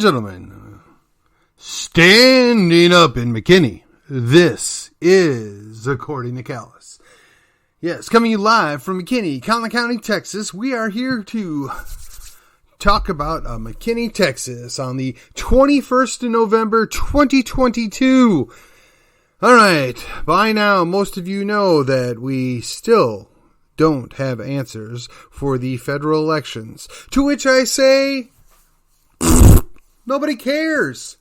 gentlemen, standing up in McKinney, this is According to Callus. Yes, coming you live from McKinney, County, Texas. We are here to talk about McKinney, Texas on the 21st of November, 2022. All right, by now, most of you know that we still don't have answers for the federal elections. To which I say, nobody cares.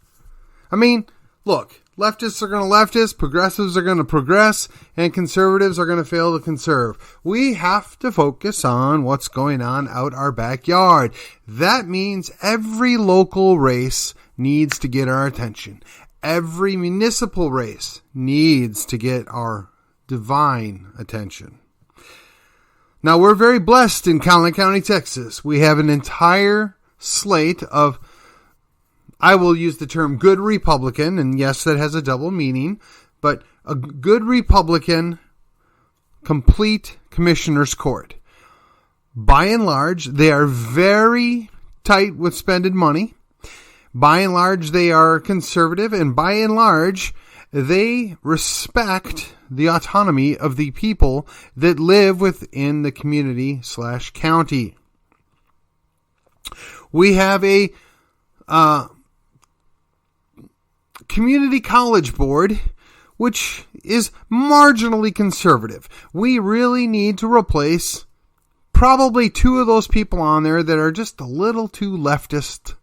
I mean, look, leftists are going to leftist, progressives are going to progress, and conservatives are going to fail to conserve. We have to focus on what's going on out our backyard. That means every local race needs to get our attention. Every municipal race needs to get our divine attention. Now, we're very blessed in County, Texas. We have an entire slate of, I will use the term good Republican, and yes, that has a double meaning, but a good Republican complete commissioner's court. By and large, they are very tight with spending money. By and large, they are conservative, and by and large, they respect the autonomy of the people that live within the community/county. We have a community college board, which is marginally conservative. We really need to replace probably two of those people on there that are just a little too leftist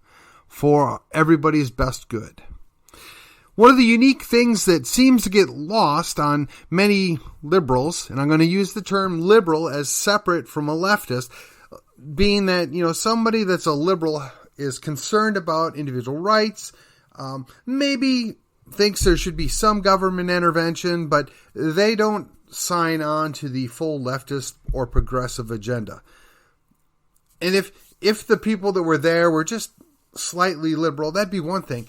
for everybody's best good. One of the unique things that seems to get lost on many liberals, and I'm going to use the term liberal as separate from a leftist, being that, somebody that's a liberal is concerned about individual rights, maybe thinks there should be some government intervention, but they don't sign on to the full leftist or progressive agenda. And if the people that were there were just slightly liberal, that'd be one thing.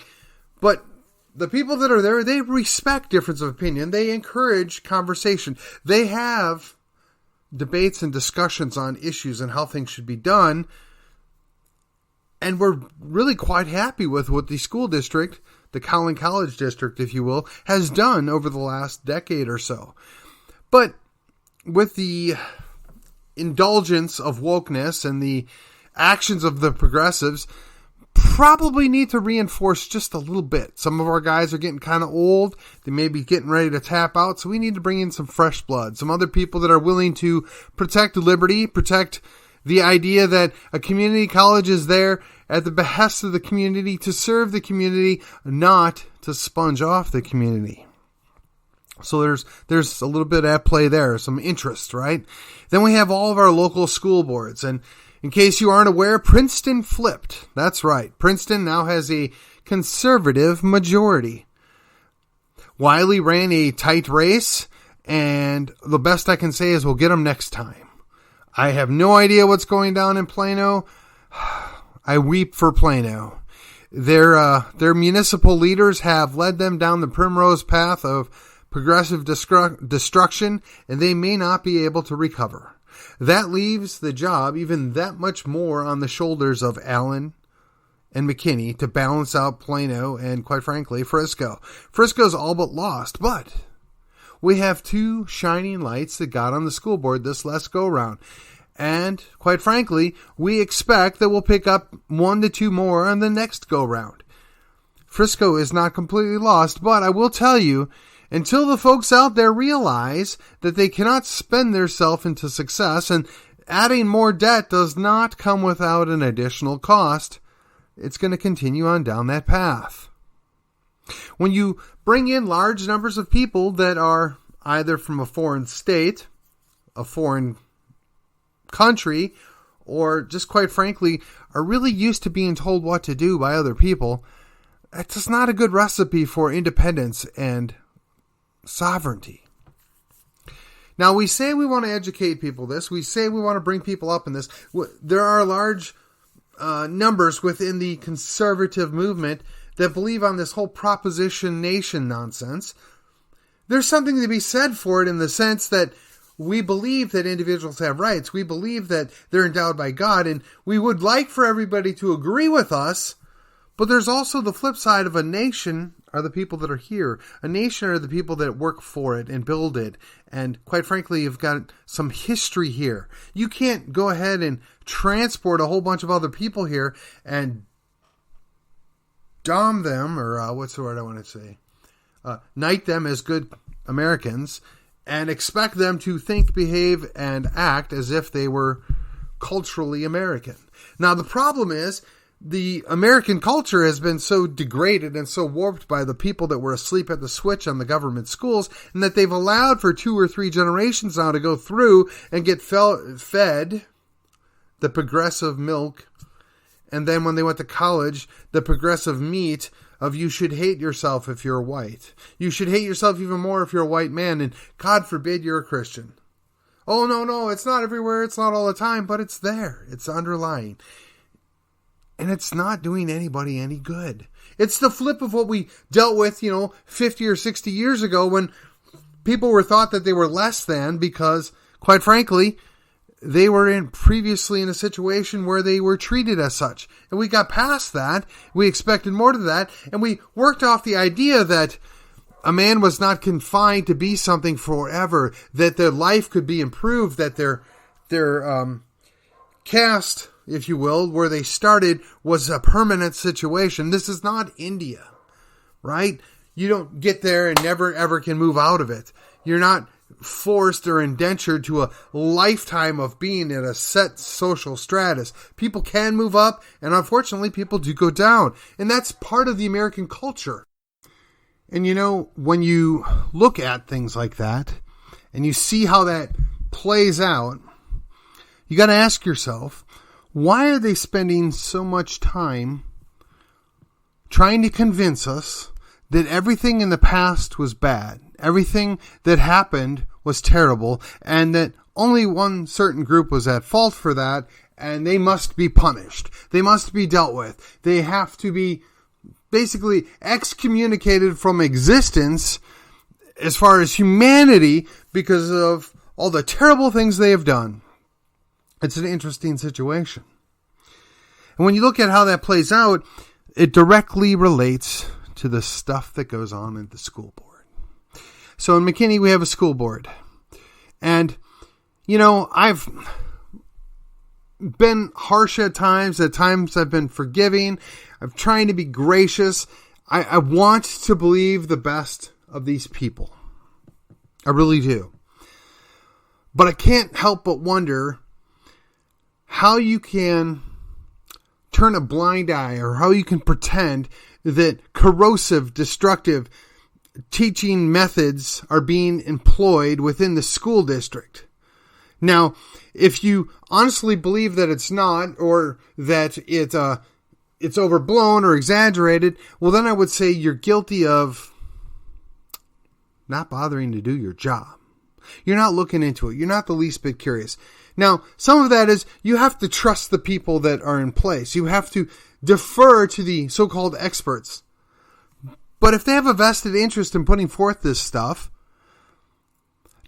But the people that are there, they respect difference of opinion. They encourage conversation. They have debates and discussions on issues and how things should be done. And we're really quite happy with what the school district, the Collin College District, if you will, has done over the last decade or so. But with the indulgence of wokeness and the actions of the progressives, probably need to reinforce just a little bit. Some of our guys are getting kind of old. They may be getting ready to tap out. So we need to bring in some fresh blood. Some other people that are willing to protect liberty, protect the idea that a community college is there at the behest of the community to serve the community, not to sponge off the community. So there's a little bit at play there, some interest, right? Then we have all of our local school boards. And in case you aren't aware, Princeton flipped. That's right. Princeton now has a conservative majority. Wiley ran a tight race, and the best I can say is we'll get him next time. I have no idea what's going down in Plano. I weep for Plano. Their municipal leaders have led them down the primrose path of progressive destruction, and they may not be able to recover. That leaves the job even that much more on the shoulders of Allen and McKinney to balance out Plano and, quite frankly, Frisco. Frisco's all but lost, but we have two shining lights that got on the school board this last go-round. And, quite frankly, we expect that we'll pick up 1 to 2 more on the next go-round. Frisco is not completely lost, but I will tell you, until the folks out there realize that they cannot spend themselves into success, and adding more debt does not come without an additional cost, it's going to continue on down that path. When you bring in large numbers of people that are either from a foreign state, a foreign country, or just quite frankly, are really used to being told what to do by other people, it's just not a good recipe for independence and sovereignty. Now, we say we want to educate people this. We say we want to bring people up in this. There are large numbers within the conservative movement that believe on this whole proposition nation nonsense. There's something to be said for it in the sense that we believe that individuals have rights. We believe that they're endowed by God, and we would like for everybody to agree with us, But there's also the flip side of a nation are the people that are here. A nation are the people that work for it and build it. And quite frankly, you've got some history here. You can't go ahead and transport a whole bunch of other people here and dom them, or what's the word I want to say? Knight them as good Americans and expect them to think, behave, and act as if they were culturally American. Now, the problem is, the American culture has been so degraded and so warped by the people that were asleep at the switch on the government schools, and that they've allowed for 2 or 3 generations now to go through and get fed the progressive milk, and then when they went to college, the progressive meat of you should hate yourself if you're white. You should hate yourself even more if you're a white man, and God forbid you're a Christian. Oh, no, it's not everywhere, it's not all the time, but it's there. It's underlying. And it's not doing anybody any good. It's the flip of what we dealt with, 50 or 60 years ago when people were thought that they were less than because, quite frankly, they were previously in a situation where they were treated as such. And we got past that. We expected more to that. And we worked off the idea that a man was not confined to be something forever, that their life could be improved, that their caste, if you will, where they started was a permanent situation. This is not India, right? You don't get there and never ever can move out of it. You're not forced or indentured to a lifetime of being at a set social stratus. People can move up, and unfortunately people do go down. And that's part of the American culture. And when you look at things like that, and you see how that plays out, you got to ask yourself, why are they spending so much time trying to convince us that everything in the past was bad, everything that happened was terrible, and that only one certain group was at fault for that, and they must be punished. They must be dealt with. They have to be basically excommunicated from existence as far as humanity because of all the terrible things they have done. It's an interesting situation. And when you look at how that plays out, it directly relates to the stuff that goes on at the school board. So in McKinney, we have a school board. And, I've been harsh at times I've been forgiving. I'm trying to be gracious. I want to believe the best of these people. I really do. But I can't help but wonder how you can turn a blind eye, or how you can pretend that corrosive, destructive teaching methods are being employed within the school district. Now, if you honestly believe that it's not, or that it's overblown or exaggerated, well, then I would say you're guilty of not bothering to do your job. You're not looking into it. You're not the least bit curious. Now, some of that is you have to trust the people that are in place. You have to defer to the so-called experts. But if they have a vested interest in putting forth this stuff,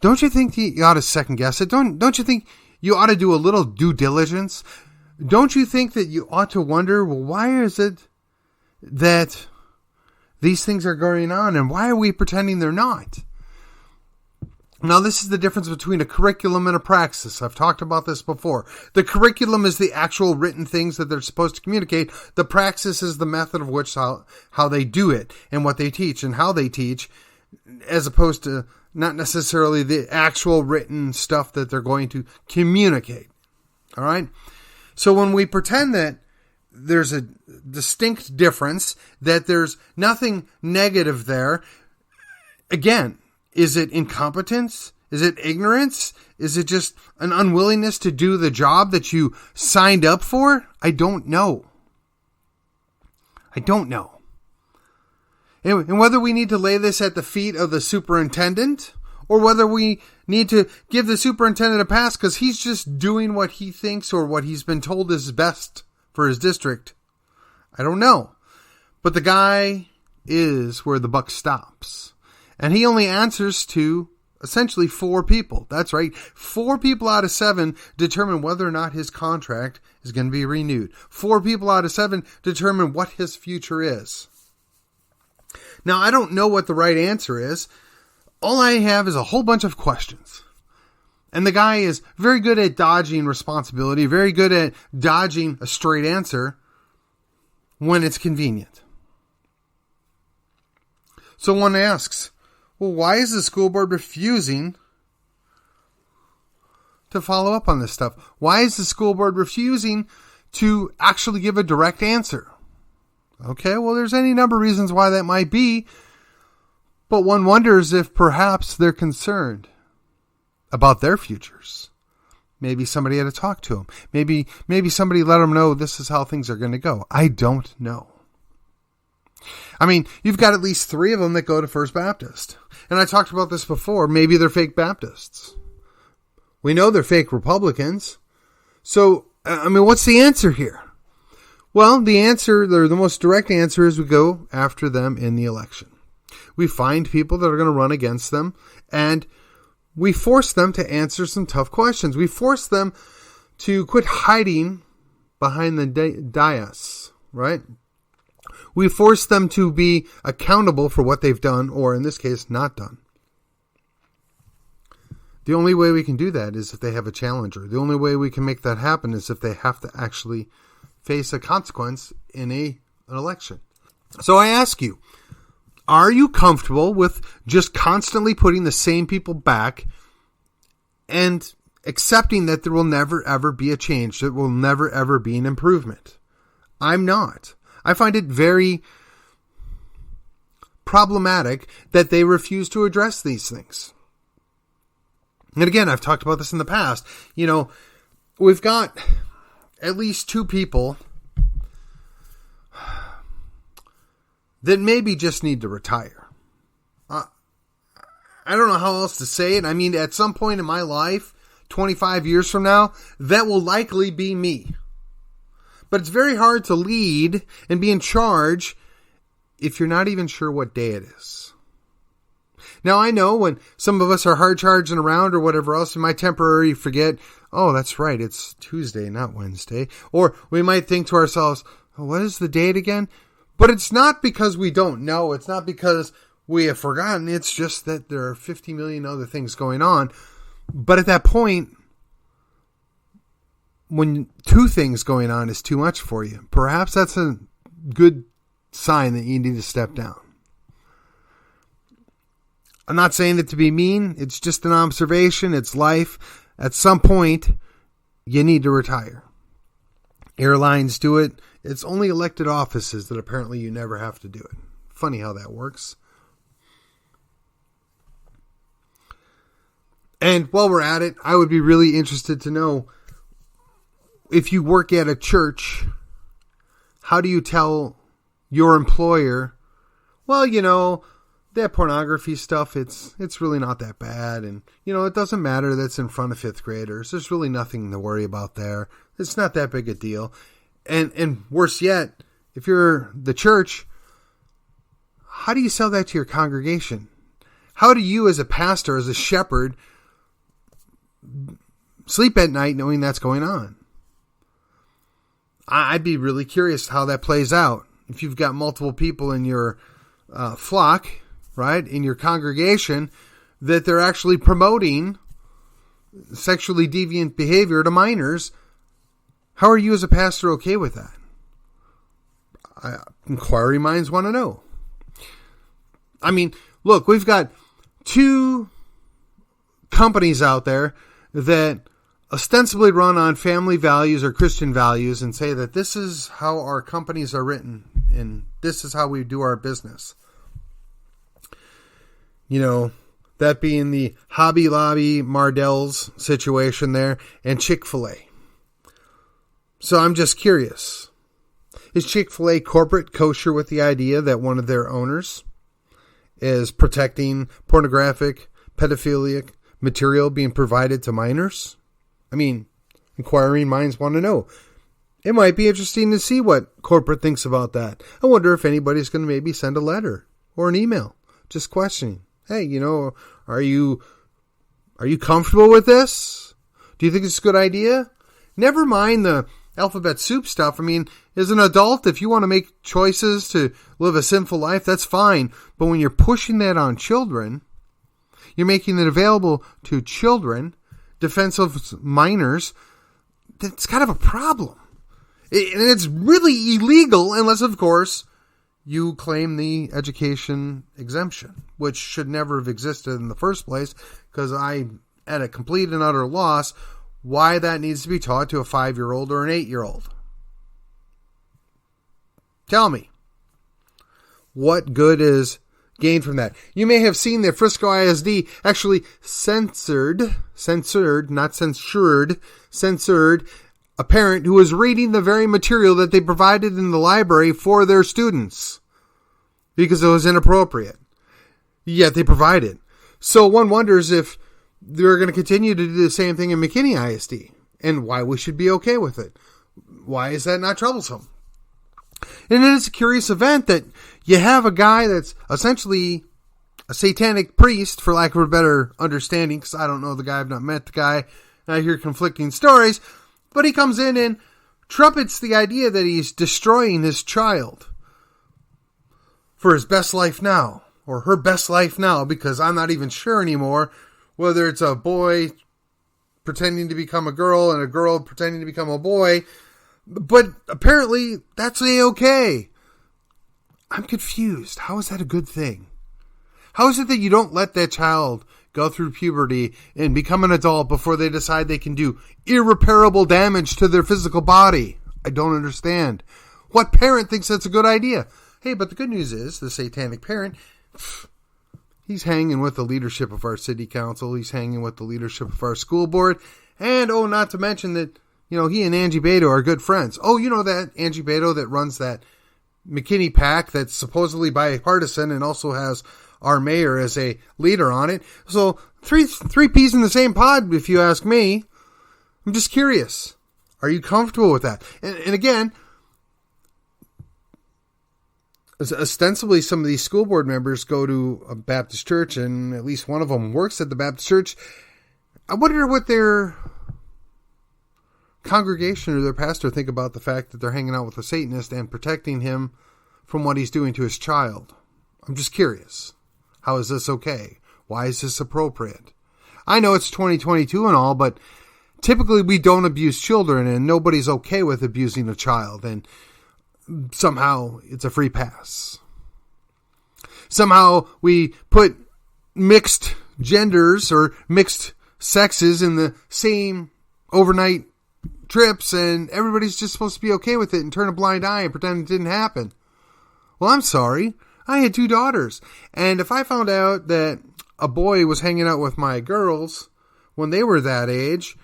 don't you think you ought to second guess it? Don't you think you ought to do a little due diligence? Don't you think that you ought to wonder, well, why is it that these things are going on, and why are we pretending they're not? Now, this is the difference between a curriculum and a praxis. I've talked about this before. The curriculum is the actual written things that they're supposed to communicate. The praxis is the method of which how they do it and what they teach and how they teach, as opposed to not necessarily the actual written stuff that they're going to communicate. All right? So when we pretend that there's a distinct difference, that there's nothing negative there, again, is it incompetence? Is it ignorance? Is it just an unwillingness to do the job that you signed up for? I don't know. And whether we need to lay this at the feet of the superintendent, or whether we need to give the superintendent a pass because he's just doing what he thinks or what he's been told is best for his district, I don't know. But the guy is where the buck stops. And he only answers to essentially 4 people. That's right. 4 people out of 7 determine whether or not his contract is going to be renewed. 4 people out of 7 determine what his future is. Now, I don't know what the right answer is. All I have is a whole bunch of questions. And the guy is very good at dodging responsibility, very good at dodging a straight answer when it's convenient. So one asks, well, why is the school board refusing to follow up on this stuff? Why is the school board refusing to actually give a direct answer? Okay, well, there's any number of reasons why that might be, but one wonders if perhaps they're concerned about their futures. Maybe somebody had to talk to them. Maybe somebody let them know this is how things are going to go. I don't know. I mean, you've got at least 3 of them that go to First Baptist. And I talked about this before. Maybe they're fake Baptists. We know they're fake Republicans. So, I mean, what's the answer here? Well, the most direct answer is we go after them in the election. We find people that are going to run against them, and we force them to answer some tough questions. We force them to quit hiding behind the dais, right? We force them to be accountable for what they've done, or in this case, not done. The only way we can do that is if they have a challenger. The only way we can make that happen is if they have to actually face a consequence in an election. So I ask you, are you comfortable with just constantly putting the same people back and accepting that there will never, ever be a change, that will never, ever be an improvement? I'm not. I find it very problematic that they refuse to address these things. And again, I've talked about this in the past. You know, we've got at least 2 people that maybe just need to retire. I don't know how else to say it. I mean, at some point in my life, 25 years from now, that will likely be me. But it's very hard to lead and be in charge if you're not even sure what day it is. Now, I know when some of us are hard charging around or whatever else, we might temporarily forget, oh, that's right, it's Tuesday, not Wednesday. Or we might think to ourselves, oh, what is the date again? But it's not because we don't know. It's not because we have forgotten. It's just that there are 50 million other things going on. But at that point, when 2 things going on is too much for you, perhaps that's a good sign that you need to step down. I'm not saying it to be mean. It's just an observation. It's life. At some point, you need to retire. Airlines do it. It's only elected offices that apparently you never have to do it. Funny how that works. And while we're at it, I would be really interested to know, if you work at a church, how do you tell your employer, well, you know, that pornography stuff, it's really not that bad. And, you know, it doesn't matter that's in front of 5th graders. There's really nothing to worry about there. It's not that big a deal. And worse yet, if you're the church, how do you sell that to your congregation? How do you as a pastor, as a shepherd, sleep at night knowing that's going on? I'd be really curious how that plays out. If you've got multiple people in your flock, right, in your congregation, that they're actually promoting sexually deviant behavior to minors, how are you as a pastor okay with that? Inquiry minds want to know. I mean, look, we've got 2 companies out there that ostensibly run on family values or Christian values and say that this is how our companies are written and this is how we do our business. You know, that being the Hobby Lobby Mardel's situation there and Chick-fil-A. So I'm just curious. Is Chick-fil-A corporate kosher with the idea that one of their owners is protecting pornographic, pedophilic material being provided to minors? I mean, inquiring minds want to know. It might be interesting to see what corporate thinks about that. I wonder if anybody's going to maybe send a letter or an email just questioning, hey, you know, are you Are you comfortable with this? Do you think it's a good idea? Never mind the alphabet soup stuff. I mean, as an adult, if you want to make choices to live a sinful life, that's fine. But when you're pushing that on children, you're making it available to children, defensive minors, that's kind of a problem. And it's really illegal unless, of course, you claim the education exemption, which should never have existed in the first place, because I'm at a complete and utter loss why that needs to be taught to a 5-year-old or an 8-year-old. Tell me, what good is gained from that? You may have seen that Frisco ISD actually censored a parent who was reading the very material that they provided in the library for their students because it was inappropriate. Yet they provide it. So one wonders if they're going to continue to do the same thing in McKinney ISD and why we should be okay with it. Why is that not troublesome? And then it's a curious event that you have a guy that's essentially a satanic priest, for lack of a better understanding, because I don't know the guy, I've not met the guy, and I hear conflicting stories, but he comes in and trumpets the idea that he's destroying his child for his best life now, or her best life now, because I'm not even sure anymore whether it's a boy pretending to become a girl and a girl pretending to become a boy. But apparently that's okay. I'm confused. How is that a good thing? How is it that you don't let that child go through puberty and become an adult before they decide they can do irreparable damage to their physical body? I don't understand. What parent thinks that's a good idea? Hey, but the good news is the satanic parent, he's hanging with the leadership of our city council. He's hanging with the leadership of our school board. And, not to mention that, he and Angie Beto are good friends. Oh, you know that Angie Beto that runs that McKinney PAC that's supposedly bipartisan and also has our mayor as a leader on it. So three peas in the same pod, if you ask me. I'm just curious. Are you comfortable with that? And again, ostensibly some of these school board members go to a Baptist church, and at least one of them works at the Baptist church. I wonder what their congregation or their pastor think about the fact that they're hanging out with a Satanist and protecting him from what he's doing to his child. I'm just curious. How is this okay? Why is this appropriate? I know it's 2022 and all, but typically we don't abuse children, and nobody's okay with abusing a child, and somehow it's a free pass. Somehow we put mixed genders or mixed sexes in the same overnight trips, and everybody's just supposed to be okay with it and turn a blind eye and pretend it didn't happen. Well, I'm sorry. I had 2 daughters, and if I found out that a boy was hanging out with my girls when they were that age,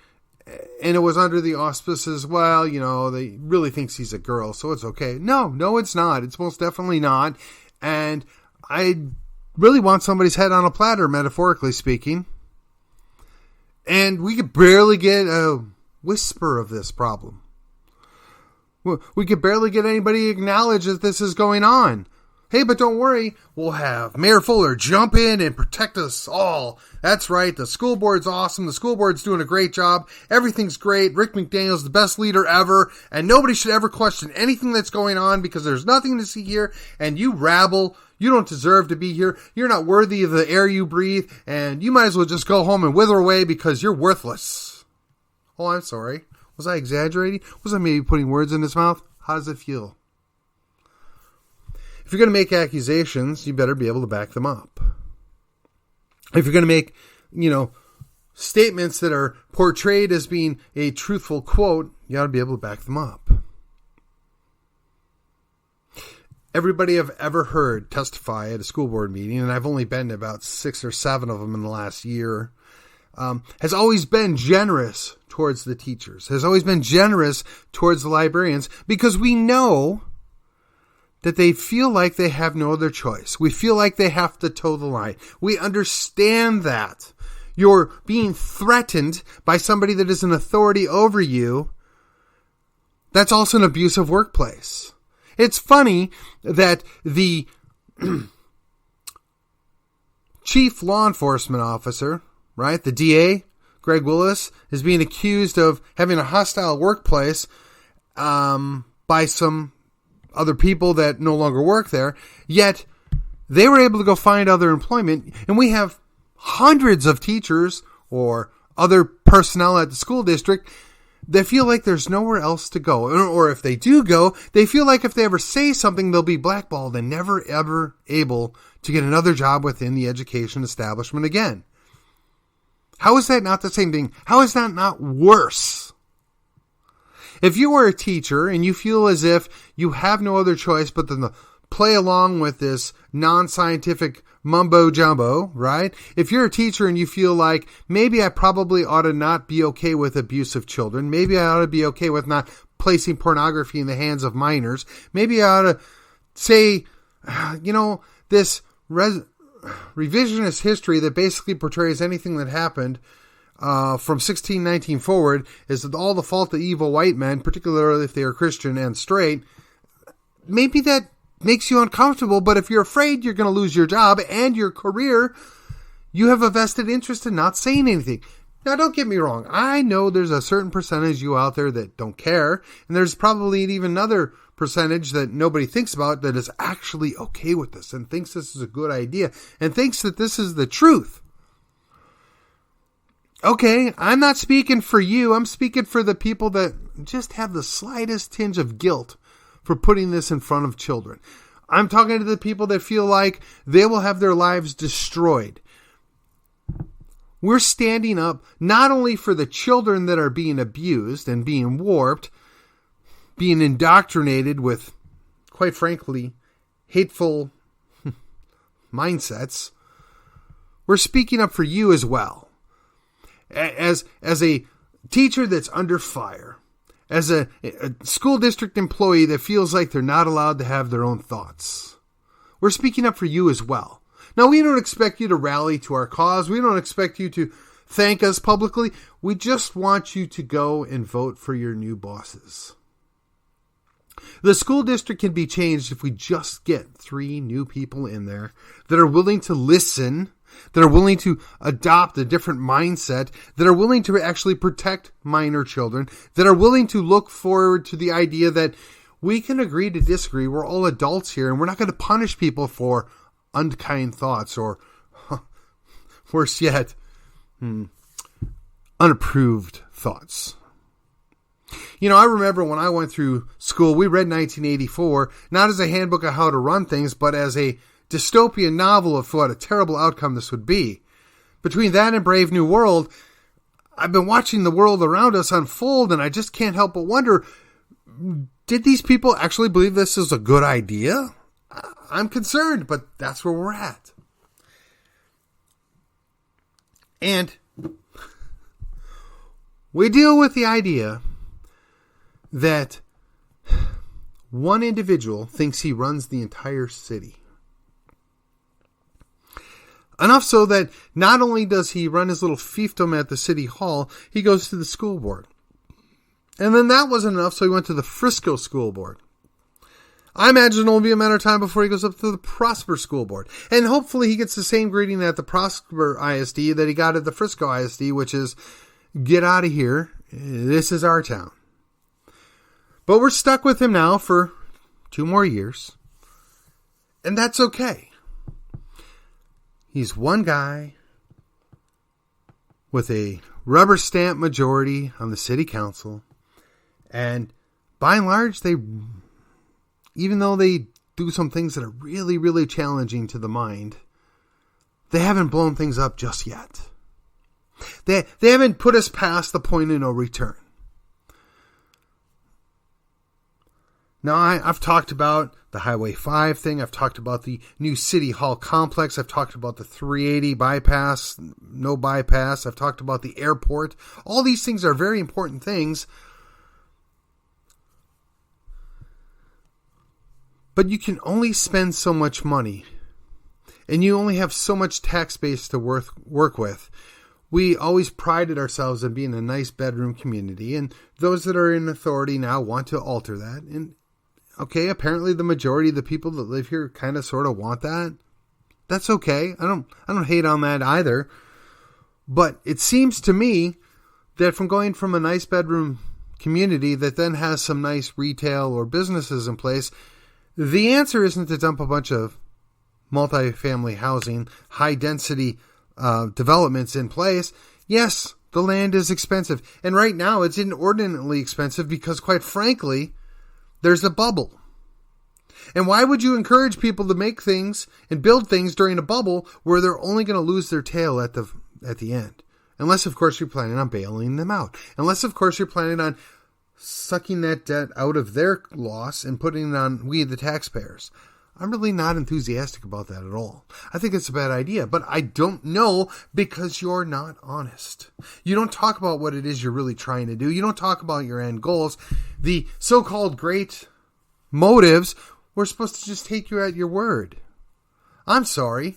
and it was under the auspices, well, they really thinks he's a girl, so it's okay. No, it's not. It's most definitely not. And I really want somebody's head on a platter, metaphorically speaking. And we could barely get a whisper of this problem. We could barely get anybody to acknowledge that this is going on. Hey, but don't worry, we'll have Mayor Fuller jump in and protect us all. That's right, the school board's awesome, the school board's doing a great job, everything's great, Rick McDaniel's the best leader ever, and nobody should ever question anything that's going on because there's nothing to see here, and you rabble, you don't deserve to be here, you're not worthy of the air you breathe, and you might as well just go home and wither away because you're worthless. Oh, I'm sorry. Was I exaggerating? Was I maybe putting words in his mouth? How does it feel? If you're going to make accusations, you better be able to back them up. If you're going to make, statements that are portrayed as being a truthful quote, you ought to be able to back them up. Everybody I've ever heard testify at a school board meeting, and I've only been to about 6 or 7 of them in the last year, has always been generous towards the teachers, has always been generous towards the librarians, because we know that they feel like they have no other choice. We feel like they have to toe the line. We understand that. You're being threatened by somebody that is an authority over you. That's also an abusive workplace. It's funny that the chief law enforcement officer, right? The DA, Greg Willis, is being accused of having a hostile workplace by some other people that no longer work there, yet they were able to go find other employment, and we have hundreds of teachers or other personnel at the school district that feel like there's nowhere else to go. Or if they do go, they feel like if they ever say something, they'll be blackballed and never, ever able to get another job within the education establishment again. How is that not the same thing? How is that not worse? If you were a teacher and you feel as if you have no other choice but to play along with this non-scientific mumbo jumbo, right? If you're a teacher and you feel like maybe I probably ought to not be okay with abuse of children, maybe I ought to be okay with not placing pornography in the hands of minors, maybe I ought to say, this revisionist history that basically portrays anything that happened from 1619 forward is all the fault of evil white men, particularly if they are Christian and straight. Maybe that makes you uncomfortable, but if you're afraid you're going to lose your job and your career, you have a vested interest in not saying anything. Now, don't get me wrong. I know there's a certain percentage of you out there that don't care, and there's probably even another percentage that nobody thinks about that is actually okay with this and thinks this is a good idea and thinks that this is the truth. Okay, I'm not speaking for you. I'm speaking for the people that just have the slightest tinge of guilt for putting this in front of children. I'm talking to the people that feel like they will have their lives destroyed. We're standing up not only for the children that are being abused and being warped, being indoctrinated with, quite frankly, hateful mindsets. We're speaking up for you as well. As a teacher that's under fire, as a school district employee that feels like they're not allowed to have their own thoughts. We're speaking up for you as well. Now, we don't expect you to rally to our cause. We don't expect you to thank us publicly. We just want you to go and vote for your new bosses. The school district can be changed if we just get 3 new people in there that are willing to listen, that are willing to adopt a different mindset, that are willing to actually protect minor children, that are willing to look forward to the idea that we can agree to disagree. We're all adults here, and we're not going to punish people for unkind thoughts or, worse yet, unapproved thoughts. I remember when I went through school, we read 1984, not as a handbook of how to run things, but as a dystopian novel of what a terrible outcome this would be. Between that and Brave New World, I've been watching the world around us unfold, and I just can't help but wonder, did these people actually believe this is a good idea? I'm concerned, but that's where we're at. And we deal with the idea that one individual thinks he runs the entire city. Enough so that not only does he run his little fiefdom at the city hall, he goes to the school board. And then that wasn't enough, so he went to the Frisco school board. I imagine it'll be a matter of time before he goes up to the Prosper school board. And hopefully he gets the same greeting at the Prosper ISD that he got at the Frisco ISD, which is, get out of here. This is our town. But we're stuck with him now for 2 more years. And that's okay. He's one guy with a rubber stamp majority on the city council. And by and large, even though they do some things that are really, really challenging to the mind, they haven't blown things up just yet. They haven't put us past the point of no return. Now, I've talked about the Highway 5 thing. I've talked about the new City Hall complex. I've talked about the 380 bypass, no bypass. I've talked about the airport. All these things are very important things. But you can only spend so much money. And you only have so much tax base to work with. We always prided ourselves on being a nice bedroom community. And those that are in authority now want to alter that. And okay, apparently the majority of the people that live here kind of sort of want that. That's okay. I don't hate on that either. But it seems to me that from going from a nice bedroom community that then has some nice retail or businesses in place, the answer isn't to dump a bunch of multifamily housing, high density developments in place. Yes, the land is expensive. And right now it's inordinately expensive because, quite frankly, there's a bubble. And why would you encourage people to make things and build things during a bubble where they're only going to lose their tail at the end? Unless, of course, you're planning on bailing them out. Unless, of course, you're planning on sucking that debt out of their loss and putting it on we, the taxpayers. I'm really not enthusiastic about that at all. I think it's a bad idea, but I don't know because you're not honest. You don't talk about what it is you're really trying to do. You don't talk about your end goals. The so-called great motives, we're supposed to just take you at your word. I'm sorry.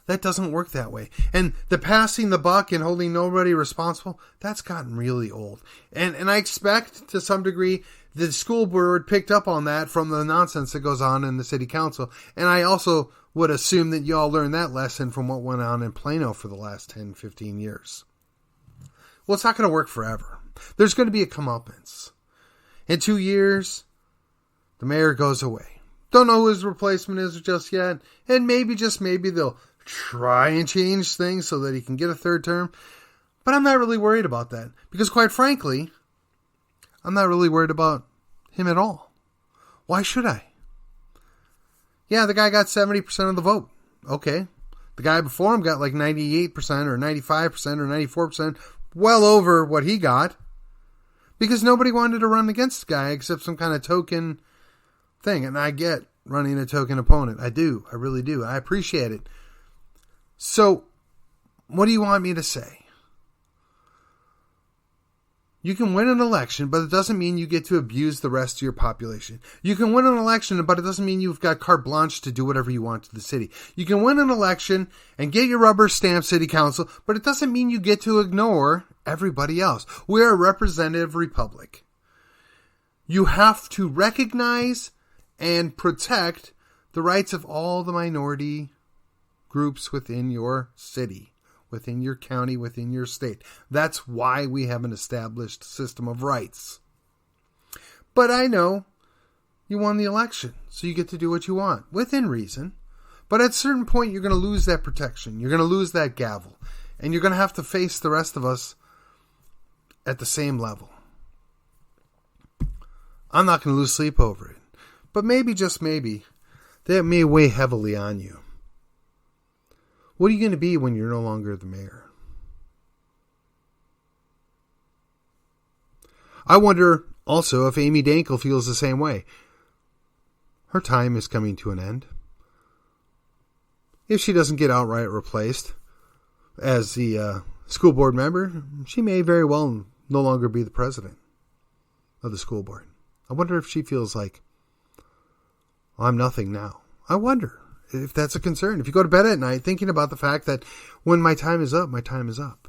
That doesn't work that way. And the passing the buck and holding nobody responsible, that's gotten really old. And I expect to some degree the school board picked up on that from the nonsense that goes on in the city council. And I also would assume that you all learned that lesson from what went on in Plano for the last 10, 15 years. Well, it's not going to work forever. There's going to be a comeuppance. In 2 years, the mayor goes away. Don't know who his replacement is just yet. And maybe, just maybe, they'll try and change things so that he can get a third term. But I'm not really worried about that. Because quite frankly, I'm not really worried about him at all. Why should I? Yeah, the guy got 70% of the vote. Okay. The guy before him got like 98% or 95% or 94%. Well over what he got. Because nobody wanted to run against the guy except some kind of token thing. And I get running a token opponent. I do. I really do. I appreciate it. So, what do you want me to say? You can win an election, but it doesn't mean you get to abuse the rest of your population. You can win an election, but it doesn't mean you've got carte blanche to do whatever you want to the city. You can win an election and get your rubber stamp city council, but it doesn't mean you get to ignore everybody else. We're a representative republic. You have to recognize and protect the rights of all the minority groups within your city, within your county, within your state. That's why we have an established system of rights. But I know you won the election, so you get to do what you want, within reason. But at a certain point, you're going to lose that protection. You're going to lose that gavel. And you're going to have to face the rest of us at the same level. I'm not going to lose sleep over it. But maybe, just maybe, that may weigh heavily on you. What are you going to be when you're no longer the mayor? I wonder also if Amy Dankel feels the same way. Her time is coming to an end. If she doesn't get outright replaced as the school board member, she may very well no longer be the president of the school board. I wonder if she feels like, I'm nothing now. I wonder if that's a concern. If you go to bed at night thinking about the fact that when my time is up, my time is up.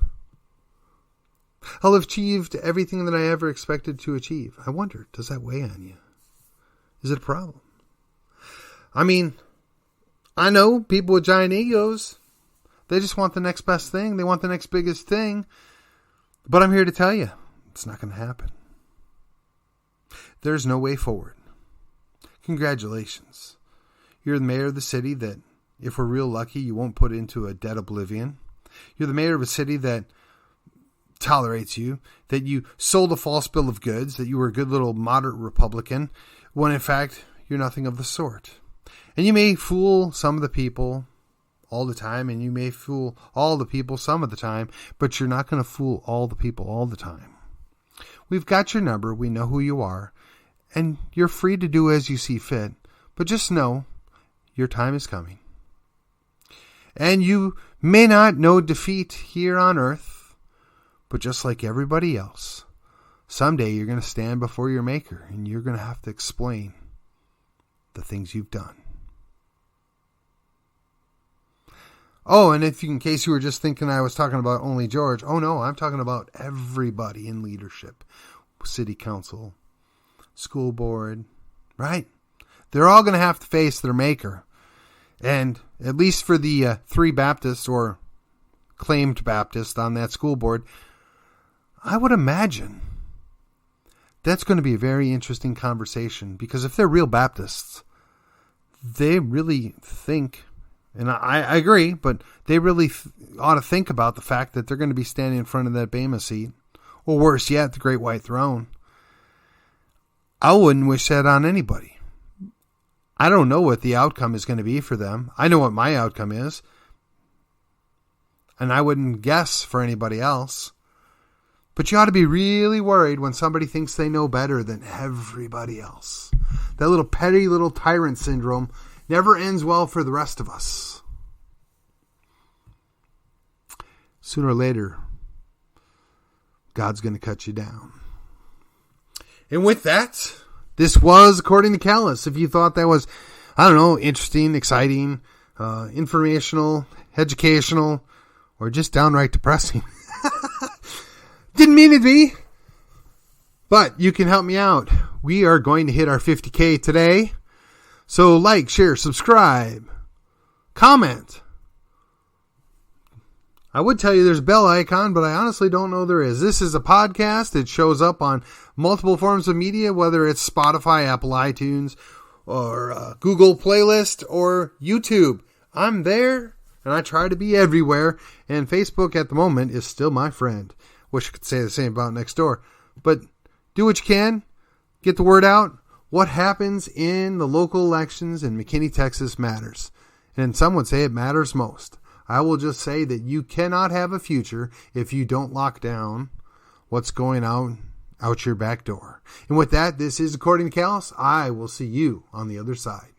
I'll have achieved everything that I ever expected to achieve. I wonder, does that weigh on you? Is it a problem? I mean, I know people with giant egos. They just want the next best thing. They want the next biggest thing. But I'm here to tell you, it's not going to happen. There's no way forward. Congratulations. You're the mayor of the city that, if we're real lucky, you won't put into a dead oblivion. You're the mayor of a city that tolerates you, that you sold a false bill of goods, that you were a good little moderate Republican, when in fact, you're nothing of the sort. And you may fool some of the people all the time, and you may fool all the people some of the time, but you're not going to fool all the people all the time. We've got your number, we know who you are, and you're free to do as you see fit, but just know your time is coming. And you may not know defeat here on earth, but just like everybody else, someday you're going to stand before your maker and you're going to have to explain the things you've done. Oh, and in case you were just thinking I was talking about only George, oh no, I'm talking about everybody in leadership. City council, school board, right? They're all going to have to face their maker. And at least for the three Baptists, or claimed Baptist on that school board. I would imagine that's going to be a very interesting conversation, because if they're real Baptists, they really think, and I agree, but they really ought to think about the fact that they're going to be standing in front of that Bema seat, or worse yet, the Great White Throne. I wouldn't wish that on anybody. I don't know what the outcome is going to be for them. I know what my outcome is, and I wouldn't guess for anybody else. But you ought to be really worried when somebody thinks they know better than everybody else. That little petty little tyrant syndrome never ends well for the rest of us. Sooner or later, God's going to cut you down. And with that, this was According to Callus. If you thought that was, I don't know, interesting, exciting, informational, educational, or just downright depressing. Didn't mean it to be, but you can help me out. We are going to hit our 50K today. So like, share, subscribe, comment. I would tell you there's a bell icon, but I honestly don't know there is. This is a podcast. It shows up on multiple forms of media, whether it's Spotify, Apple iTunes, or Google Playlist, or YouTube. I'm there, and I try to be everywhere. And Facebook at the moment is still my friend. Wish I could say the same about next door. But do what you can. Get the word out. What happens in the local elections in McKinney, Texas matters. And some would say it matters most. I will just say that you cannot have a future if you don't lock down what's going out your back door. And with that, this is According to Callus. I will see you on the other side.